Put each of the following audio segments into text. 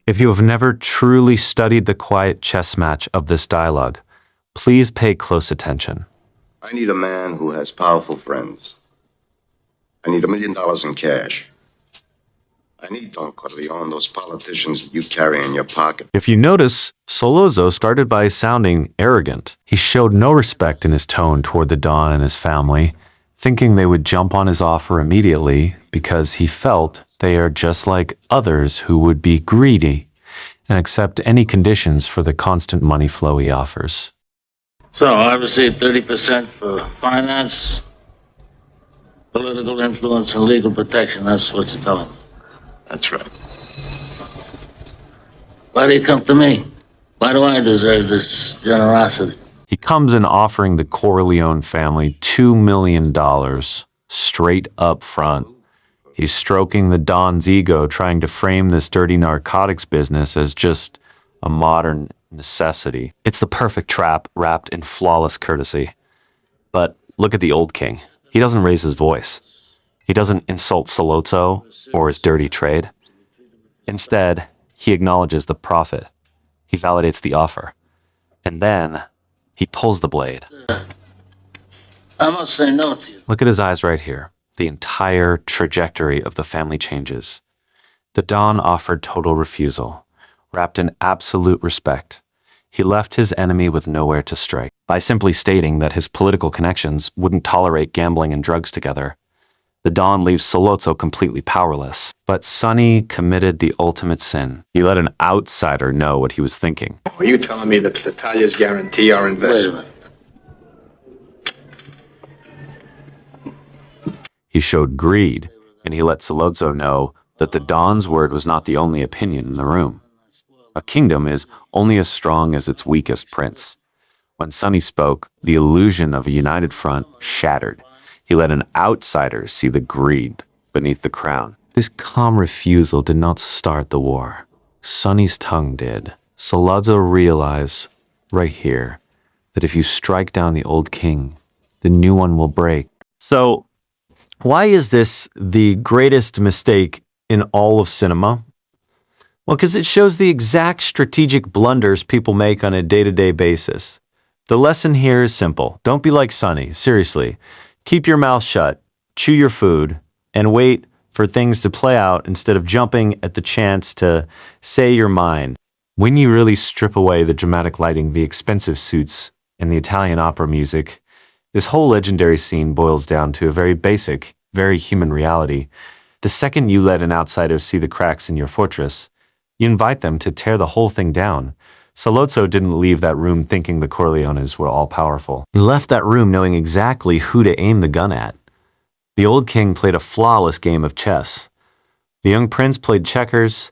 If you have never truly studied the quiet chess match of this dialogue, please pay close attention. I need a man who has powerful friends. I need $1 million in cash. I need Don Corleone, those politicians that you carry in your pocket. If you notice, Sollozzo started by sounding arrogant. He showed no respect in his tone toward the Don and his family, thinking they would jump on his offer immediately because he felt they are just like others who would be greedy and accept any conditions for the constant money flow he offers. So I received 30% for finance, political influence, and legal protection. That's what you're telling me. That's right. Why do you come to me? Why do I deserve this generosity? He comes in offering the Corleone family $2 million straight up front. He's stroking the Don's ego, trying to frame this dirty narcotics business as just a modern necessity. It's the perfect trap wrapped in flawless courtesy. But look at the old king. He doesn't raise his voice. He doesn't insult Sollozzo or his dirty trade. Instead, he acknowledges the profit. He validates the offer. And then he pulls the blade. I must say no to you. Look at his eyes right here. The entire trajectory of the family changes. The Don offered total refusal, wrapped in absolute respect. He left his enemy with nowhere to strike by simply stating that his political connections wouldn't tolerate gambling and drugs together. The Don leaves Sollozzo completely powerless. But Sonny committed the ultimate sin. He let an outsider know what he was thinking. Are you telling me that the Italians guarantee our Wait a investment? minute. He showed greed, and he let Sollozzo know that the Don's word was not the only opinion in the room. A kingdom is only as strong as its weakest prince. When Sonny spoke, the illusion of a united front shattered. He let an outsider see the greed beneath the crown. This calm refusal did not start the war. Sonny's tongue did. Sollozzo realized, right here, that if you strike down the old king, the new one will break. So, why is this the greatest mistake in all of cinema? Well, because it shows the exact strategic blunders people make on a day-to-day basis. The lesson here is simple. Don't be like Sonny, seriously. Keep your mouth shut, chew your food, and wait for things to play out instead of jumping at the chance to say your mind. When you really strip away the dramatic lighting, the expensive suits, and the Italian opera music, this whole legendary scene boils down to a very basic, very human reality. The second you let an outsider see the cracks in your fortress, you invite them to tear the whole thing down. Sollozzo didn't leave that room thinking the Corleones were all-powerful. He left that room knowing exactly who to aim the gun at. The old king played a flawless game of chess. The young prince played checkers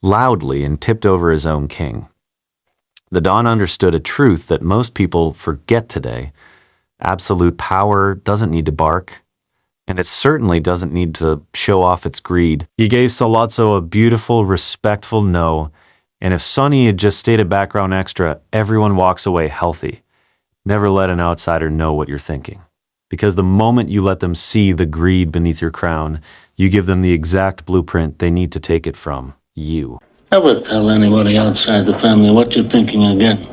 loudly and tipped over his own king. The Don understood a truth that most people forget today. Absolute power doesn't need to bark, and it certainly doesn't need to show off its greed. He gave Sollozzo a beautiful, respectful no, and if Sonny had just stayed a background extra, everyone walks away healthy. Never let an outsider know what you're thinking. Because the moment you let them see the greed beneath your crown, you give them the exact blueprint they need to take it from you. Never tell anybody outside the family what you're thinking again.